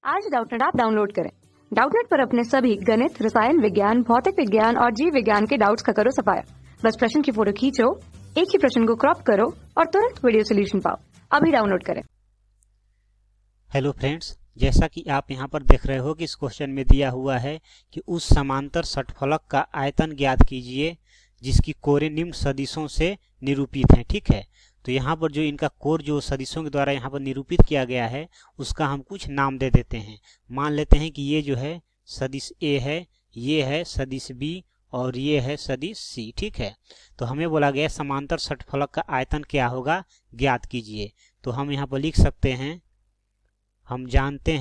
आज Doubtnut app download करें। Doubtnut पर अपने सभी गणित, रसायन विज्ञान, भौतिक विज्ञान और जीव विज्ञान के डाउट्स का करो सफाया। बस प्रश्न की फोटो खींचो, एक ही प्रश्न को क्रॉप करो और तुरंत वीडियो सोल्यूशन पाओ। अभी डाउनलोड करें। हेलो फ्रेंड्स, जैसा कि आप यहाँ पर देख रहे हो कि इस क्वेश्चन में दिया हुआ है कि उस समांतर षटफलक का आयतन ज्ञात कीजिए जिसकी कोरें निम्न सदिशों से निरूपित हैं। ठीक है, तो यहाँ पर जो इनका कोर जो सदिशों के द्वारा यहाँ पर निरूपित किया गया है उसका हम कुछ नाम दे देते हैं। मान लेते हैं कि ये जो है सदिश ए है, ये है सदिश बी और ये है सदिश सी। ठीक है, तो हमें बोला गया समांतर षटफलक का आयतन क्या होगा, ज्ञात कीजिए। तो हम यहाँ पर लिख सकते हैं, हम जानते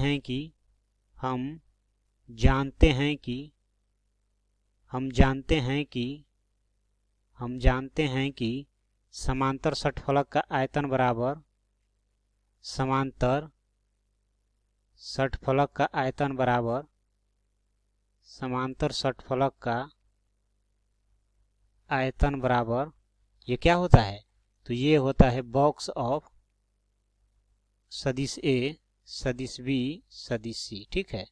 हैं कि समांतर षटफलक का आयतन बराबर समांतर षटफलक का आयतन बराबर ये क्या होता है, तो ये होता है बॉक्स ऑफ सदिश ए, सदिश बी, सदिश सी। ठीक है,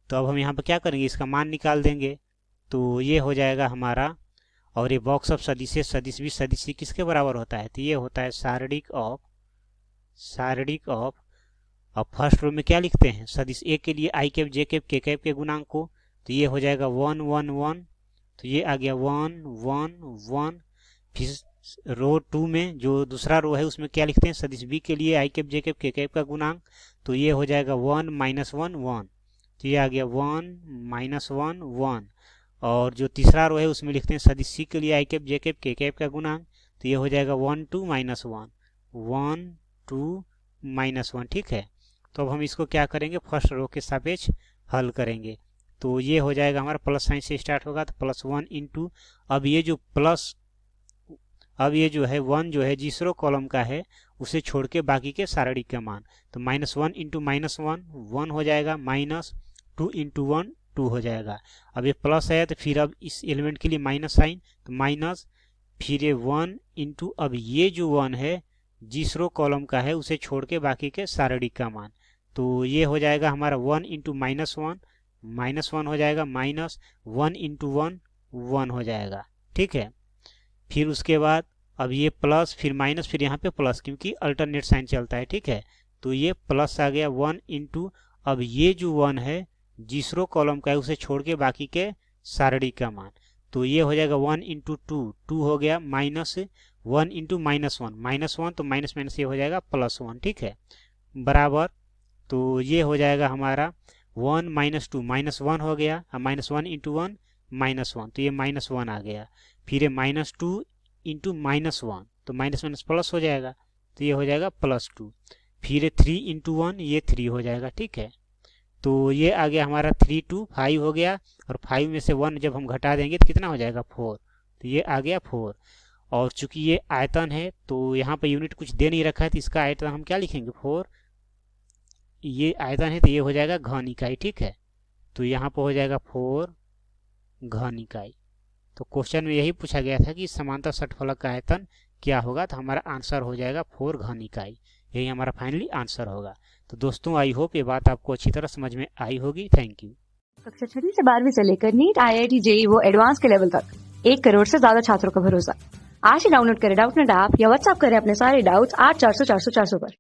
तो अब हम यहाँ पर क्या करेंगे, इसका मान निकाल देंगे। तो ये हो जाएगा हमारा, और ये बॉक्स ऑफ सदिश ए, सदिश बी, सदिश सी किसके बराबर होता है, तो ये होता है सारणिक ऑफ। अब फर्स्ट रो में क्या लिखते हैं, सदिश ए के लिए आई कैप जे कैप के कैप के गुणांक को, तो ये हो जाएगा 1 1 1, तो ये आ गया 1 1 1। फिर रो 2 में जो दूसरा रो है उसमें क्या लिखते हैं, सदिश बी के लिए आई कैप जे कैप के कैप का गुणांक, तो ये हो जाएगा 1 -1 1, तो ये आ गया 1 -1 1। और जो तीसरा रो है उसमें लिखते हैं सदिश सी के लिए आई कैप जे कैप के कैप का गुणांक, तो ये हो जाएगा 1 2 -1 1 2 -1। ठीक है, तो अब हम इसको क्या करेंगे, फर्स्ट रो के सापेक्ष हल करेंगे। तो ये हो जाएगा हमारा प्लस साइन से स्टार्ट होगा, तो +1 इंटू, अब ये जो है 1 जो है जिस रो कॉलम का है उसे छोड़ के बाकी के सारणी का मान, तो -1 इंटू -1 1 हो जाएगा, -2 इंटू 1 2 हो जाएगा। अब ये प्लस है तो फिर अब इस एलिमेंट के लिए माइनस साइन, तो माइनस, फिर ये 1 इंटू, अब ये जो 1 है जिस रो कॉलम का है उसे छोड़ के बाकी के सारणी का मान, तो ये हो जाएगा हमारा 1 इंटू -1 हो जाएगा, -1 इंटू 1 1 हो जाएगा। ठीक है, फिर उसके बाद अब ये प्लस फिर माइनस फिर यहाँ पे प्लस, क्योंकि अल्टरनेट साइन चलता है। ठीक है, तो ये प्लस आ गया 1 इंटू, अब ये जो 1 है जिस रो कॉलम का है उसे छोड़ के बाकी के सारणी का मान, तो ये हो जाएगा 1 इंटू 2 हो गया, -1 इंटू -1 तो माइनस माइनस ये हो जाएगा +1। ठीक है, बराबर, तो ये हो जाएगा हमारा 1 -2 -1 हो गया, -1 इंटू 1 -1, तो ये -1 आ गया। फिर ये -2 इंटू -1, तो माइनस माइनस प्लस हो जाएगा, तो ये हो जाएगा +2। फिर 3 इंटू 1, ये 3 हो जाएगा। ठीक है, तो ये आ गया हमारा 3 2 5 हो गया, और 5 में से 1 जब हम घटा देंगे तो कितना हो जाएगा 4, तो ये आ गया 4। और चूंकि ये आयतन है तो यहाँ पे यूनिट कुछ दे नहीं रखा है, तो इसका आयतन हम क्या लिखेंगे 4, ये आयतन है तो ये हो जाएगा घन इकाई। ठीक है, तो यहाँ पर हो जाएगा 4 घन इकाई। तो क्वेश्चन में यही पूछा गया था कि समांतर षटफलक का आयतन क्या होगा, तो हमारा आंसर हो जाएगा 4 घन इकाई। यही हमारा फाइनली आंसर होगा। तो दोस्तों, आई होप ये बात आपको अच्छी तरह समझ में आई होगी। Thank you. कक्षा 6 से 12वीं से लेकर नीट, IIT, JEE वो एडवांस के लेवल तक 1 करोड़ से ज्यादा छात्रों का भरोसा। आज ही डाउनलोड करें डाउटनेट ऐप या व्हाट्सएप करें अपने सारे डाउट्स 8400 400 400 पर।